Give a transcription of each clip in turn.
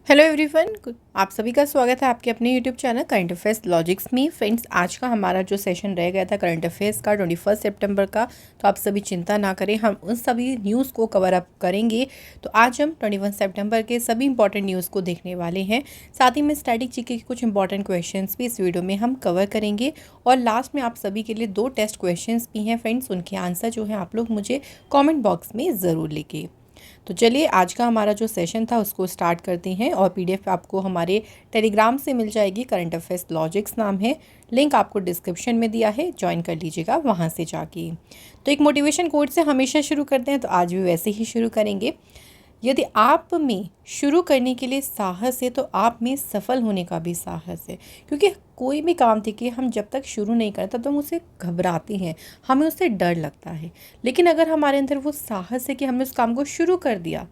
Hello everyone, आप सभी का स्वागत है आपके अपने YouTube channel current affairs logics में। फ्रेंड्स, आज का हमारा जो सेशन रह गया था करंट अफेयर्स का 21 सितंबर का, तो आप सभी चिंता ना करें, हम उन सभी न्यूज़ को कवर अप करेंगे। तो आज हम 21 सितंबर के सभी इंपॉर्टेंट न्यूज़ को देखने वाले हैं। साथ ही में स्टैटिक जीके के कुछ इंपॉर्टेंट क्वेश्चंस भी इस वीडियो में हम कवर करेंगे और लास्ट में आप सभी के लिए 2 टेस्ट क्वेश्चंस भी हैं फ्रेंड्स, उनके आंसर जो है आप लोग मुझे कॉमेंट बॉक्स में ज़रूर लिखिए। तो चलिए आज का हमारा जो सेशन था उसको स्टार्ट करते हैं और पीडीएफ आपको हमारे टेलीग्राम से मिल जाएगी। करंट अफेयर्स लॉजिक्स नाम है, लिंक आपको डिस्क्रिप्शन में दिया है, ज्वाइन कर लीजिएगा वहाँ से जाके। तो एक मोटिवेशन कोट से हमेशा शुरू करते हैं, तो आज भी वैसे ही शुरू करेंगे। यदि आप में शुरू करने के लिए साहस है तो आप में सफल होने का भी साहस है, क्योंकि कोई भी काम देखिए हम जब तक शुरू नहीं करते तो हम उससे घबराते हैं, हमें उससे डर लगता है। लेकिन अगर हमारे अंदर वो साहस है कि हमने उस काम को शुरू कर दिया,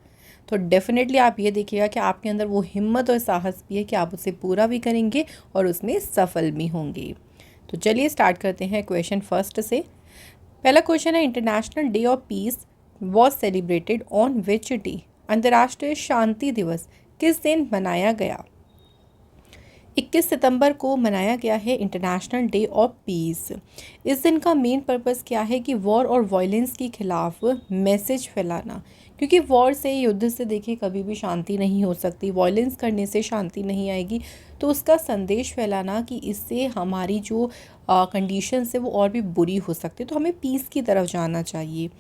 तो डेफिनेटली आप ये देखिएगा कि आपके अंदर वो हिम्मत और साहस भी है कि आप उसे पूरा भी करेंगे और उसमें सफल भी होंगे। तो चलिए स्टार्ट करते हैं क्वेश्चन फर्स्ट से। पहला क्वेश्चन है, international day of peace was celebrated on which day? अंतर्राष्ट्रीय शांति दिवस किस दिन मनाया गया? 21 सितंबर को मनाया गया है इंटरनेशनल डे ऑफ पीस। इस दिन का मेन पर्पस क्या है कि वॉर और वायलेंस के खिलाफ मैसेज फैलाना, क्योंकि वॉर से, युद्ध से देखिए कभी भी शांति नहीं हो सकती, वायलेंस करने से शांति नहीं आएगी। तो उसका संदेश फैलाना कि इससे हमारी जो कंडीशंस है वो और भी बुरी हो सकती है, तो हमें पीस की तरफ जाना चाहिए।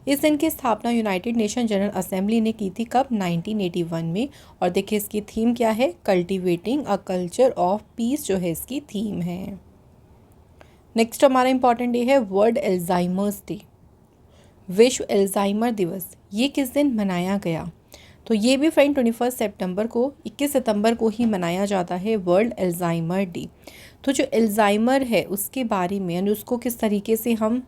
इस दिन की स्थापना यूनाइटेड नेशन जनरल असेंबली ने की थी कब? 1981 में। और देखिए इसकी थीम क्या है? Cultivating a culture of peace जो है इसकी थीम है। नेक्स्ट हमारा इंपॉर्टेंट डे है वर्ल्ड एल्जाइमर्स डे, विश्व एल्जाइमर दिवस। ये किस दिन मनाया गया? तो ये भी फ्रेंड 21 सितंबर को, 21 सितंबर को ही मनाया जाता है वर्ल्ड एल्जाइमर डे। तो जो एल्जाइमर है उसके बारे में, यानी उसको किस तरीके से हम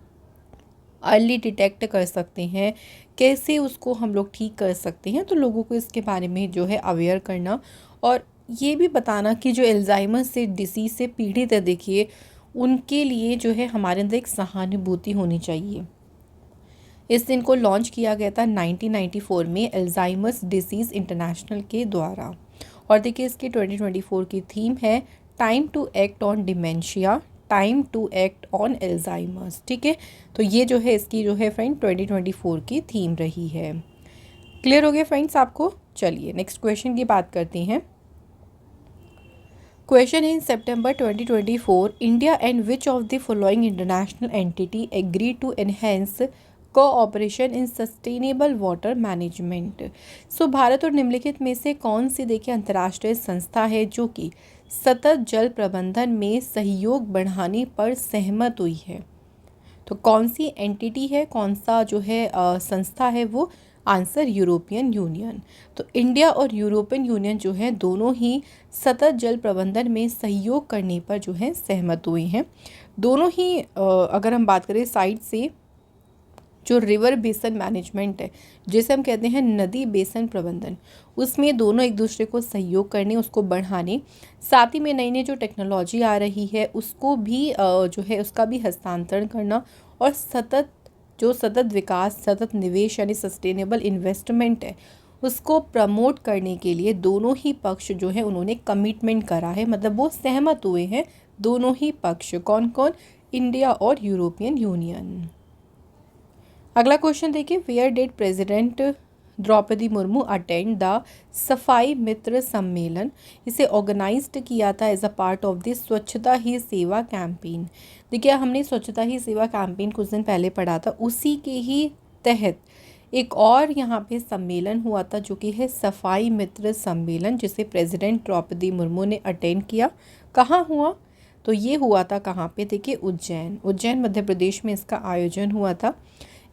अर्ली डिटेक्ट कर सकते हैं, कैसे उसको हम लोग ठीक कर सकते हैं, तो लोगों को इसके बारे में जो है अवेयर करना और ये भी बताना कि जो एल्जाइमर से डिसीज़ से पीड़ित है, देखिए उनके लिए जो है हमारे अंदर एक सहानुभूति होनी चाहिए। इस दिन को लॉन्च किया गया था 1994 में एल्जाइमर्स डिसीज़ इंटरनेशनल के द्वारा। और देखिए इसकी 2024 की थीम है time to act on dementia, time to act on Alzheimer's. ठीक है, तो ये जो है इसकी जो है फ्रेंड 2024 की थीम रही है। क्लियर हो गया फ्रेंड्स आपको? चलिए नेक्स्ट क्वेश्चन की बात करते हैं। क्वेश्चन है, in September 2024 India and which of the following international entity agree to enhance cooperation in sustainable water management? So Bharat और निम्नलिखित में से कौन सी देखिए अंतर्राष्ट्रीय संस्था है जो कि सतत जल प्रबंधन में सहयोग बढ़ाने पर सहमत हुई है? तो कौन सी एंटिटी है, कौन सा जो है संस्था है वो? Answer European union. तो इंडिया और यूरोपियन यूनियन जो है दोनों ही सतत जल प्रबंधन में सहयोग करने पर जो है सहमत हुए हैं। दोनों ही अगर हम बात करें साइड से, जो रिवर बेसन मैनेजमेंट है, जिसे हम कहते हैं नदी बेसन प्रबंधन, उसमें दोनों एक दूसरे को सहयोग करने, उसको बढ़ाने, साथ ही में नई नई जो टेक्नोलॉजी आ रही है उसको भी जो है उसका भी हस्तांतरण करना और सतत विकास, सतत निवेश यानी सस्टेनेबल इन्वेस्टमेंट है उसको प्रमोट करने के लिए दोनों ही पक्ष जो है उन्होंने कमिटमेंट करा है, मतलब वो सहमत हुए हैं दोनों ही पक्ष। कौन कौन? इंडिया और यूरोपियन यूनियन। अगला क्वेश्चन देखिए, where did President Droupadi Murmu attend the Safai Mitra Sammelan? इसे ऑर्गेनाइज्ड किया था as a part of the Swachhata Hi सेवा कैंपेन। देखिए हमने स्वच्छता ही सेवा कैंपेन कुछ दिन पहले पढ़ा था, उसी के ही तहत एक और यहाँ पे सम्मेलन हुआ था जो कि है सफाई मित्र सम्मेलन, जिसे प्रेसिडेंट द्रौपदी मुर्मू ने अटेंड किया। कहाँ हुआ? तो ये हुआ था कहाँ पे? देखिए उज्जैन मध्य प्रदेश में इसका आयोजन हुआ था।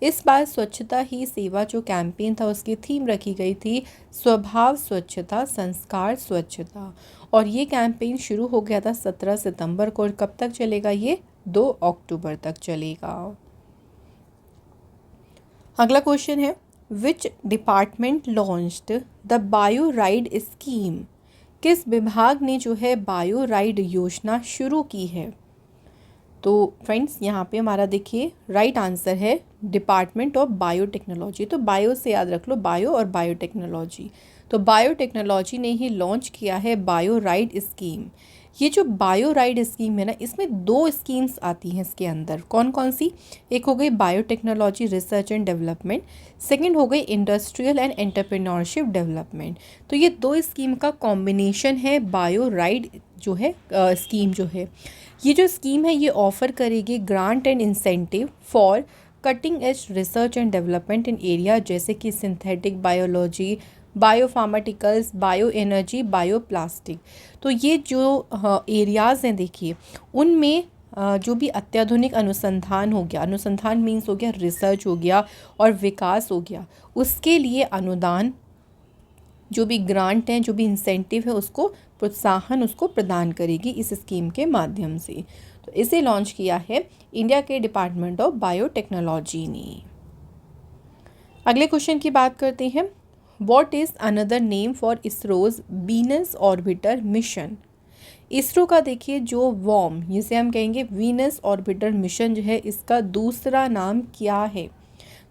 इस बार स्वच्छता ही सेवा जो कैंपेन था उसकी थीम रखी गई थी स्वभाव स्वच्छता संस्कार स्वच्छता, और ये कैंपेन शुरू हो गया था 17 सितंबर को और कब तक चलेगा? ये 2 अक्टूबर तक चलेगा। अगला क्वेश्चन है, which department launched the bio ride scheme? किस विभाग ने जो है बायो राइड योजना शुरू की है? तो फ्रेंड्स यहाँ पे हमारा देखिए राइट आंसर है डिपार्टमेंट ऑफ बायोटेक्नोलॉजी। तो बायो से याद रख लो, बायो और बायोटेक्नोलॉजी। तो बायोटेक्नोलॉजी ने ही लॉन्च किया है बायो राइड स्कीम। ये जो बायो राइड स्कीम है ना, इसमें 2 स्कीम्स आती हैं इसके अंदर। कौन कौन सी? एक हो गई biotechnology research and development, second हो गई इंडस्ट्रियल एंड एंटरप्रेन्योरशिप डेवलपमेंट। तो ये 2 स्कीम का कॉम्बिनेशन है बायो राइड जो है स्कीम जो है। ये जो स्कीम है ये ऑफ़र करेगी grant and incentive for cutting edge research and development in area जैसे कि synthetic biology, biopharmaceuticals, bio energy, bioplastic. तो ये जो एरियाज़ हैं देखिए, उनमें जो भी अत्याधुनिक अनुसंधान हो गया, अनुसंधान मीन्स हो गया रिसर्च हो गया और विकास हो गया, उसके लिए अनुदान, जो भी ग्रांट हैं, जो भी इंसेंटिव है, उसको प्रोत्साहन उसको प्रदान करेगी इस स्कीम के माध्यम से। तो इसे लॉन्च किया है इंडिया के डिपार्टमेंट ऑफ बायोटेक्नोलॉजी ने। अगले क्वेश्चन की बात करते हैं। What is another name for ISRO's Venus orbiter mission? ISRO का देखिए जो वॉर्म, जिसे हम कहेंगे वीनस ऑर्बिटर मिशन जो है, इसका दूसरा नाम क्या है?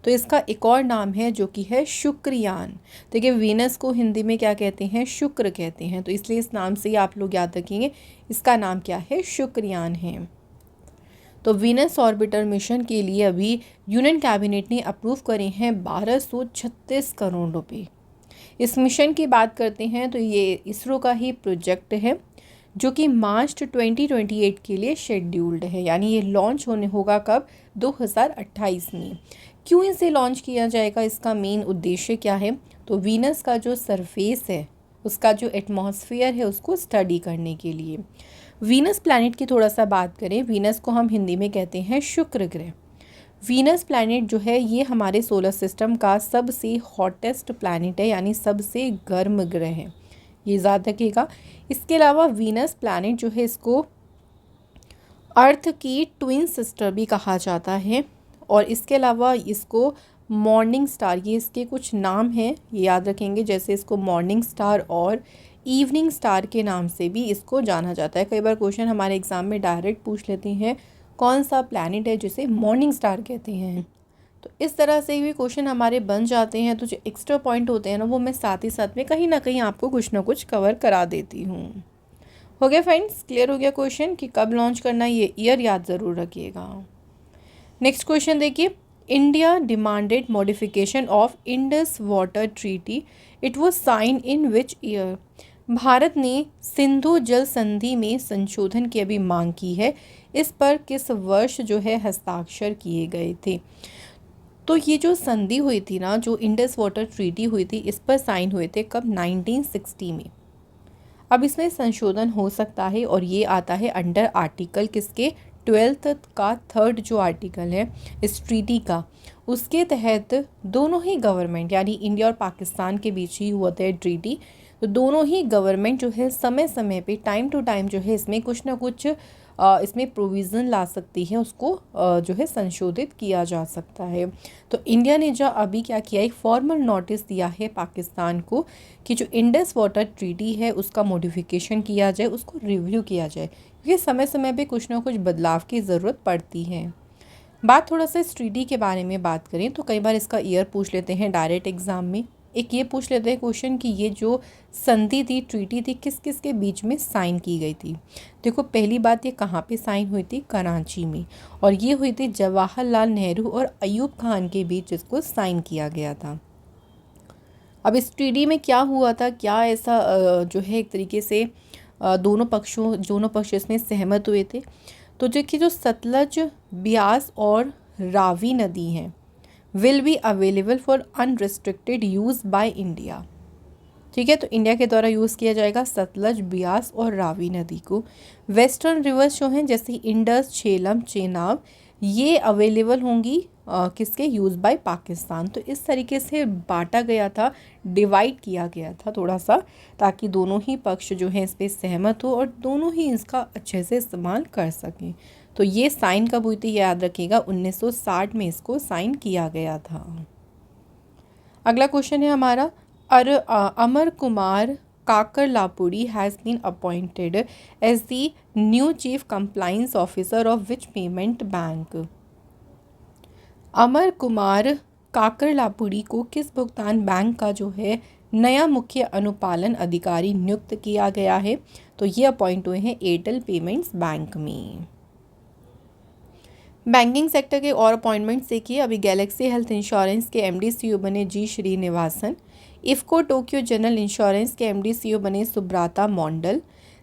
तो इसका एक और नाम है जो कि है शुक्रयान। देखिए वीनस को हिंदी में क्या कहते हैं? शुक्र कहते हैं, तो इसलिए इस नाम से ही आप लोग याद रखेंगे, इसका नाम क्या है? शुक्रयान है। तो वीनस ऑर्बिटर मिशन के लिए अभी यूनियन कैबिनेट ने अप्रूव करे हैं 1236 करोड़ रुपए। इस मिशन की बात करते हैं तो ये इसरो का ही प्रोजेक्ट है जो कि मार्च 2028 के लिए शेड्यूल्ड है, यानी ये लॉन्च होने होगा कब? 2028 में। क्यों इसे लॉन्च किया जाएगा? इसका मेन उद्देश्य क्या है? तो वीनस का जो सरफेस है, उसका जो एटमॉस्फेयर है, उसको स्टडी करने के लिए। वीनस प्लैनेट की थोड़ा सा बात करें, वीनस को हम हिंदी में कहते हैं शुक्र ग्रह। वीनस प्लैनेट जो है ये हमारे सोलर सिस्टम का सबसे हॉटेस्ट प्लैनेट है, यानी सबसे गर्म ग्रह है, ये याद रखिएगा। इसके अलावा वीनस प्लैनेट जो है इसको अर्थ की ट्विन सिस्टर भी कहा जाता है, और इसके अलावा इसको मॉर्निंग स्टार, ये इसके कुछ नाम हैं, ये याद रखेंगे, जैसे इसको मॉर्निंग स्टार और इवनिंग स्टार के नाम से भी इसको जाना जाता है। कई बार क्वेश्चन हमारे एग्ज़ाम में डायरेक्ट पूछ लेते हैं कौन सा प्लैनेट है जिसे मॉर्निंग स्टार कहते हैं। तो इस तरह से भी क्वेश्चन हमारे बन जाते हैं। तो जो एक्स्ट्रा पॉइंट होते हैं ना, वो मैं साथ ही साथ में कहीं ना कहीं आपको कुछ ना कुछ कवर करा देती हूँ। हो गया फ्रेंड्स, क्लियर हो गया क्वेश्चन कि कब लॉन्च करना है, ये ईयर याद ज़रूर रखिएगा। नेक्स्ट क्वेश्चन देखिए। India demanded modification of Indus water treaty, it was signed in which year? Bharat ने सिंधु जल संधि में संशोधन की अभी मांग की है, इस पर किस वर्ष जो है हस्ताक्षर किए गए थे? तो ये जो संधि हुई थी ना, जो इंडस वाटर ट्रीटी हुई थी, इस पर साइन हुए थे कब? 1960 में। अब इसमें संशोधन हो सकता है और ये आता है अंडर आर्टिकल किसके? 12th का 3rd जो आर्टिकल है इस ट्रीटी का, उसके तहत दोनों ही गवर्नमेंट, यानी इंडिया और पाकिस्तान के बीच ही हुआ था ट्रीटी, तो दोनों ही गवर्नमेंट जो है समय समय पे टाइम टू टाइम जो है इसमें कुछ ना कुछ इसमें प्रोविज़न ला सकती है, उसको जो है संशोधित किया जा सकता है। तो इंडिया ने जो अभी क्या किया, एक फॉर्मल नोटिस दिया है पाकिस्तान को कि जो इंडस वाटर ट्रीटी है उसका मॉडिफिकेशन किया जाए, उसको रिव्यू किया जाए, क्योंकि समय समय पे कुछ ना कुछ बदलाव की ज़रूरत पड़ती है। बात थोड़ा सा इस ट्रीटी के बारे में बात करें तो कई बार इसका ईयर पूछ लेते हैं डायरेक्ट एग्ज़ाम में। एक ये पूछ लेते हैं क्वेश्चन कि ये जो संधि थी, ट्रीटी थी, किस किस के बीच में साइन की गई थी? देखो पहली बात, ये कहाँ पे साइन हुई थी? कराची में, और ये हुई थी जवाहरलाल नेहरू और अयूब खान के बीच इसको साइन किया गया था। अब इस ट्रीटी में क्या हुआ था, क्या ऐसा जो है एक तरीके से दोनों पक्ष इसमें सहमत हुए थे? तो देखिए जो सतलज, ब्यास और रावी नदी हैं will be available for unrestricted use by India. ठीक है, तो इंडिया के द्वारा यूज़ किया जाएगा सतलज, ब्यास और रावी नदी को। वेस्टर्न रिवर्स जो हैं जैसे इंडस, झेलम, चेनाब, ये अवेलेबल होंगी किसके? Use by Pakistan. तो इस तरीके से बांटा गया था, डिवाइड किया गया था थोड़ा सा, ताकि दोनों ही पक्ष जो हैं इस पर सहमत हो और दोनों ही इसका अच्छे से इस्तेमाल कर सकें। तो ये साइन कब हुई थी, याद रखिएगा, 1960 में इसको साइन किया गया था। अगला क्वेश्चन है हमारा, Amar Kumar Kakarlapuri has been appointed as the new chief compliance officer of which payment bank? Amar Kumar Kakarlapuri को किस भुगतान बैंक का जो है नया मुख्य अनुपालन अधिकारी नियुक्त किया गया है? तो ये अपॉइंट हुए हैं एयरटेल पेमेंट्स बैंक में। बैंकिंग सेक्टर के और अपॉइंटमेंट्स देखिए। अभी गैलेक्सी हेल्थ इंश्योरेंस के एमडी सीईओ बने G Srinivasan. IFFCO Tokio General Insurance के एमडी सीईओ बने Subrata Mondal.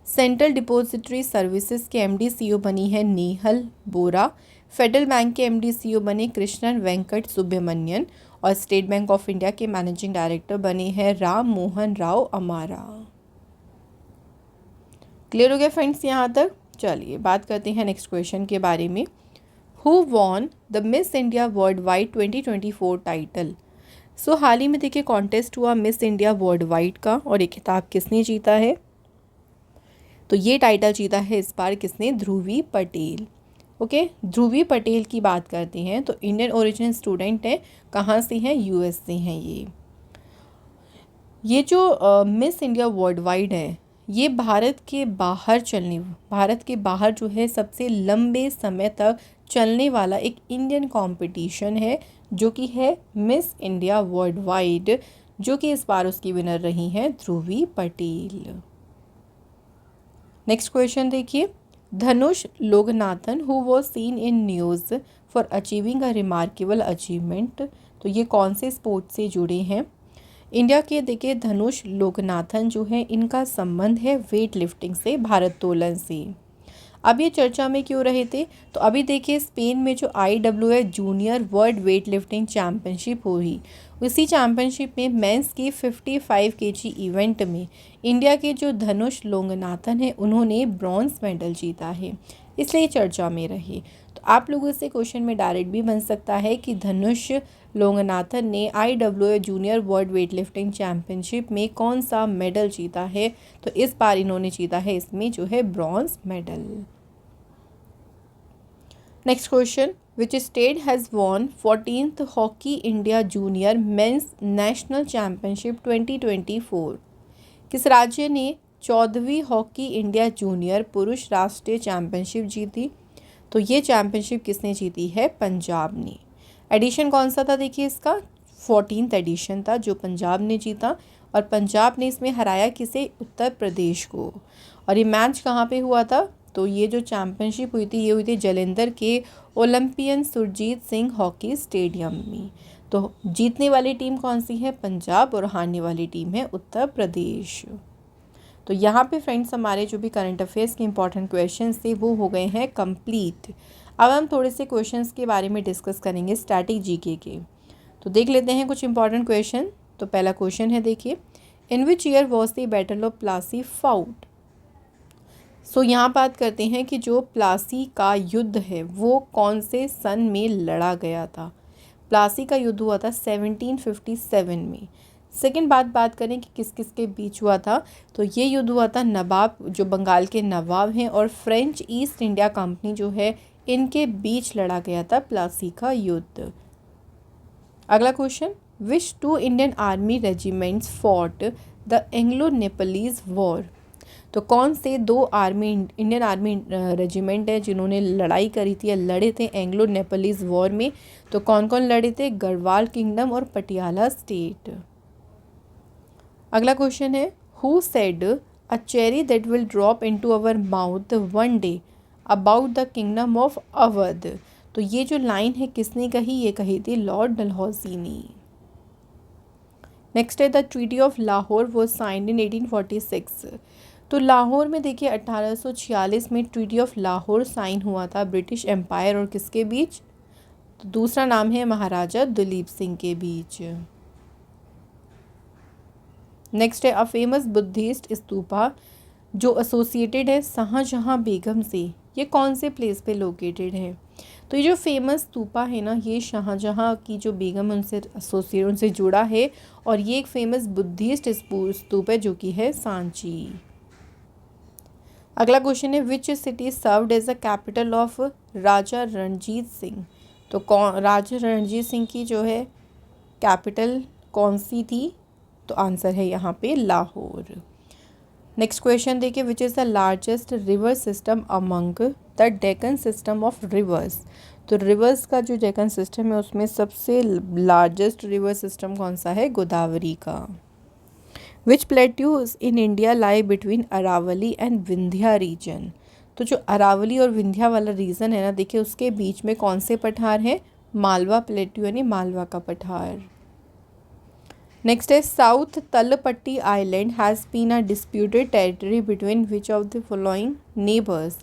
Central Depository Services के एमडी सीईओ बनी है नेहल बोरा। फेडरल बैंक के एमडी सीईओ बने कृष्णन वेंकट सुब्रमण्यन। और स्टेट बैंक ऑफ इंडिया के मैनेजिंग डायरेक्टर बने हैं राम मोहन राव अमारा। क्लियर हो गया फ्रेंड्स यहाँ तक? चलिए बात करते हैं नेक्स्ट क्वेश्चन के बारे में। Who won the Miss India Worldwide 2024 title? So हाल ही में देखिए कॉन्टेस्ट हुआ मिस इंडिया वर्ल्ड वाइड का, और ये खिताब किसने जीता है? तो ये टाइटल जीता है इस बार किसने? ध्रुवी पटेल। ओके, ध्रुवी पटेल की बात करते हैं तो इंडियन ओरिजिन स्टूडेंट है। कहाँ से हैं? यूएस से हैं ये जो मिस इंडिया वर्ल्ड वाइड है ये भारत के बाहर जो है सबसे लंबे समय तक चलने वाला एक इंडियन कंपटीशन है जो कि है मिस इंडिया वर्ल्ड वाइड, जो कि इस बार उसकी विनर रही हैं ध्रुवी पटेल। नेक्स्ट क्वेश्चन देखिए। Dhanush Loganathan who was seen in news for achieving a remarkable achievement, तो ये कौन से स्पोर्ट से जुड़े हैं? इंडिया के देखिए धनुष लोगनाथन जो है इनका संबंध है वेट लिफ्टिंग से, भारोत्तोलन से। अब ये चर्चा में क्यों रहे थे? तो अभी देखिए स्पेन में जो IWF junior world weight lifting championship हुई, उसी चैम्पियनशिप में मेंस की 55 kg इवेंट में इंडिया के जो धनुष लोगनाथन है उन्होंने ब्रॉन्ज मेडल जीता है, इसलिए चर्चा में रहे। तो आप लोगों से क्वेश्चन में डायरेक्ट भी बन सकता है कि धनुष लोगनाथन ने IWF junior world weight lifting championship में कौन सा मेडल जीता है? तो इस बार इन्होंने जीता है इसमें जो है bronze medal. Next question. Which state has won 14th hockey India junior mains national championship 2024? किस राज्य ने 14वीं हॉकी इंडिया जूनियर पुरुष राष्ट्रीय चैम्पियनशिप जीती? तो ये चैम्पियनशिप किसने जीती है? पंजाब ने। एडिशन कौन सा था? देखिए इसका 14th एडिशन था जो पंजाब ने जीता, और पंजाब ने इसमें हराया किसे? उत्तर प्रदेश को। और ये मैच कहाँ पे हुआ था? तो ये जो चैम्पियनशिप हुई थी ये हुई थी जालंधर के Olympian Surjit Singh hockey stadium में। तो जीतने वाली टीम कौन सी है? पंजाब, और हारने वाली टीम है उत्तर प्रदेश। तो यहाँ पे फ्रेंड्स हमारे जो भी करंट अफेयर्स के इंपॉर्टेंट क्वेश्चंस थे वो हो गए हैं कंप्लीट। अब हम थोड़े से क्वेश्चंस के बारे में डिस्कस करेंगे स्टैटिक जीके के। तो देख लेते हैं कुछ इंपॉर्टेंट क्वेश्चन। तो पहला क्वेश्चन है देखिए, in which year was the battle of Plassey fought? So यहाँ बात करते हैं कि जो प्लासी का युद्ध है वो कौन से सन में लड़ा गया था? प्लासी का युद्ध हुआ था 1757 में। सेकेंड बात करें कि किस किस के बीच हुआ था, तो ये युद्ध हुआ था नवाब, जो बंगाल के नवाब हैं, और फ्रेंच ईस्ट इंडिया कंपनी जो है इनके बीच लड़ा गया था प्लासी का युद्ध। अगला question, which 2 Indian army regiments fought the Anglo Nepalese war? तो कौन से 2 इंडियन आर्मी रेजिमेंट है जिन्होंने लड़ाई करी थी या लड़े थे एंग्लो नेपालीज वॉर में? तो कौन कौन लड़े थे? गढ़वाल किंगडम और पटियाला स्टेट। अगला क्वेश्चन है, who said a cherry that will drop into our mouth one day about the kingdom of Awadh? तो ये जो लाइन है किसने कही? ये कही थी लॉर्ड डलहौजी ने। नेक्स्ट है, the treaty of Lahore was signed in 1846। तो लाहौर में देखिए 1846 में ट्रीटी ऑफ लाहौर साइन हुआ था ब्रिटिश एम्पायर और किसके बीच? तो दूसरा नाम है महाराजा दुलीप सिंह के बीच। नेक्स्ट है, अ फेमस बुद्धिस्ट स्तूपा जो एसोसिएटेड है शाहजहां बेगम से, ये कौन से प्लेस पे लोकेटेड है? तो ये जो फेमस स्तूपा है ना ये शाहजहां की जो बेगम उनसे एसोसिएट उनसे जुड़ा है, और ये एक फेमस बुद्धिस्ट स्तूप है जो कि है सांची। अगला क्वेश्चन है, which city served as a capital of Raja Ranjit Singh? तो कौन राजा रणजीत सिंह की जो है कैपिटल कौन सी थी? तो आंसर है यहाँ पे लाहौर। नेक्स्ट क्वेश्चन देखिए, which is the largest river system among the Deccan system of reverse. तो रिवर्स का जो डेक्कन सिस्टम है उसमें सबसे लार्जेस्ट रिवर सिस्टम कौन सा है? गोदावरी का। Which plateaus in India lie between Aravalli and Vindhya region. तो जो अरावली और विंध्या वाला रीजन है ना, देखिए उसके बीच में कौन से पठार हैं? मालवा प्लेट्यू यानी मालवा का पठार। नेक्स्ट है south Talpatti island has been a disputed territory between which of the following neighbours.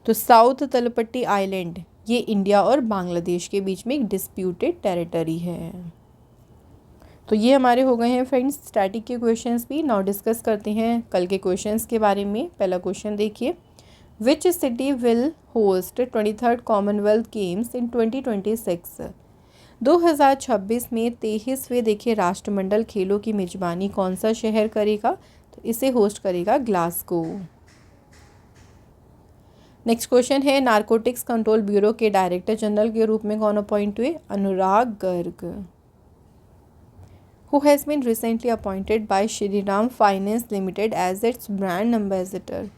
तो साउथ तलपट्टी आइलैंड ये इंडिया और बांग्लादेश के बीच में एक डिस्प्यूटेड टेरिटरी है। तो ये हमारे हो गए हैं फ्रेंड्स स्टैटिक के क्वेश्चंस भी। नाउ डिस्कस करते हैं कल के क्वेश्चंस के बारे में। पहला क्वेश्चन देखिए, which city will host 23rd commonwealth games in 2026। 2026 में 23वें देखिए राष्ट्रमंडल खेलों की मेजबानी कौन सा शहर करेगा? तो इसे होस्ट करेगा ग्लासगो। नेक्स्ट क्वेश्चन है, नारकोटिक्स कंट्रोल ब्यूरो के डायरेक्टर जनरल के रूप में कौन अपॉइंट हुए? Anurag Garg. Who has been recently appointed by Shriram finance limited as its brand ambassador.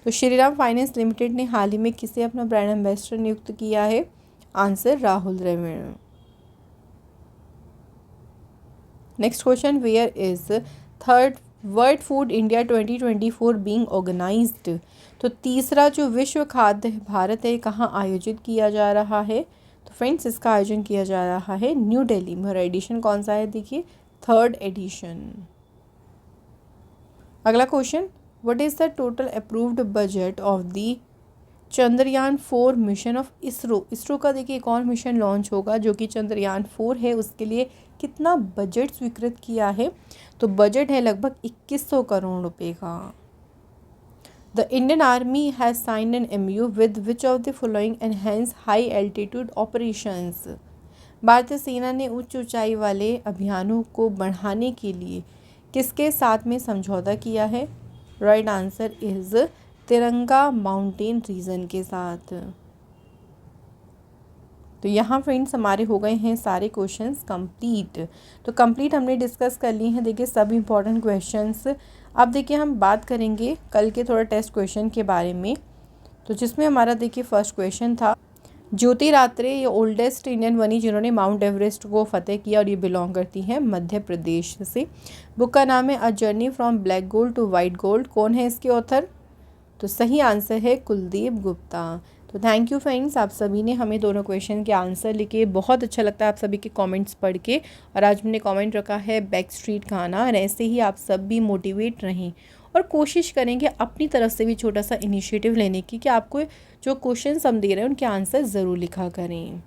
तो श्रीराम फाइनेंस लिमिटेड ने हाल ही में किसे अपना ब्रांड एम्बेसडर नियुक्त किया है? Answer Rahul Dravid. Next question, where is third World Food India 2024 being organized. तो तीसरा जो विश्व खाद्य भारत है कहाँ आयोजित किया जा रहा है? तो फ्रेंड्स इसका आयोजन किया जा रहा है न्यू दिल्ली में। और एडिशन कौन सा है? देखिए 3rd एडिशन। अगला question, what is the total approved budget of the Chandrayaan 4 mission of ISRO. ISRO का देखिए एक और मिशन लॉन्च होगा जो कि चंद्रयान 4 है, उसके लिए कितना बजट स्वीकृत किया है? तो बजट है लगभग 2100 करोड़ रुपए का। The Indian army has signed an MOU with which of the following enhance high altitude operations. भारतीय सेना ने उच्च ऊंचाई वाले अभियानों को बढ़ाने के लिए किसके साथ में समझौता किया है? राइट आंसर इज तिरंगा माउंटेन रीजन के साथ। तो यहाँ फ्रेंड्स हमारे हो गए हैं सारे क्वेश्चंस कंप्लीट। तो कंप्लीट हमने डिस्कस कर लिए हैं देखिए सब इम्पॉर्टेंट क्वेश्चंस। अब देखिए हम बात करेंगे कल के थोड़ा टेस्ट क्वेश्चन के बारे में। तो जिसमें हमारा देखिए फर्स्ट क्वेश्चन था, ज्योति रात्रे ये ओल्डेस्ट इंडियन बनी जिन्होंने माउंट एवरेस्ट को फतेह किया और ये बिलोंग करती हैं मध्य प्रदेश से। बुक का नाम है a journey from black gold to white gold. कौन है इसके ऑथर? तो सही आंसर है कुलदीप गुप्ता। तो थैंक यू फ्रेंड्स, आप सभी ने हमें दोनों क्वेश्चन के आंसर लिखे। बहुत अच्छा लगता है आप सभी के कमेंट्स पढ़ के। और आज हमने कमेंट रखा है बैक स्ट्रीट गाना। और ऐसे ही आप सब भी मोटिवेट रहें और कोशिश करेंगे अपनी तरफ से भी छोटा सा इनिशिएटिव लेने की कि आपको जो क्वेश्चन हम दे रहे हैं उनके आंसर ज़रूर लिखा करें।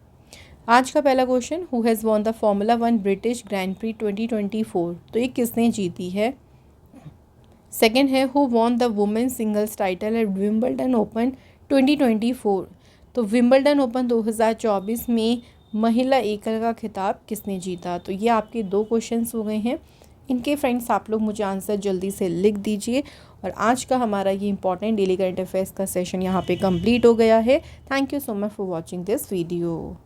आज का पहला question, who has won the Formula 1 British Grand Prix 2024। तो ये किसने जीती है? सेकेंड है, who won the women's singles title at Wimbledon Open 2024। तो विंबलडन ओपन 2024 में महिला एकल का खिताब किसने जीता? तो ये आपके 2 क्वेश्चंस हो गए हैं। इनके फ्रेंड्स आप लोग मुझे आंसर जल्दी से लिख दीजिए। और आज का हमारा ये इंपॉर्टेंट डेली करंट अफेयर्स का सेशन यहाँ पे कंप्लीट हो गया है। Thank you so much for watching this video.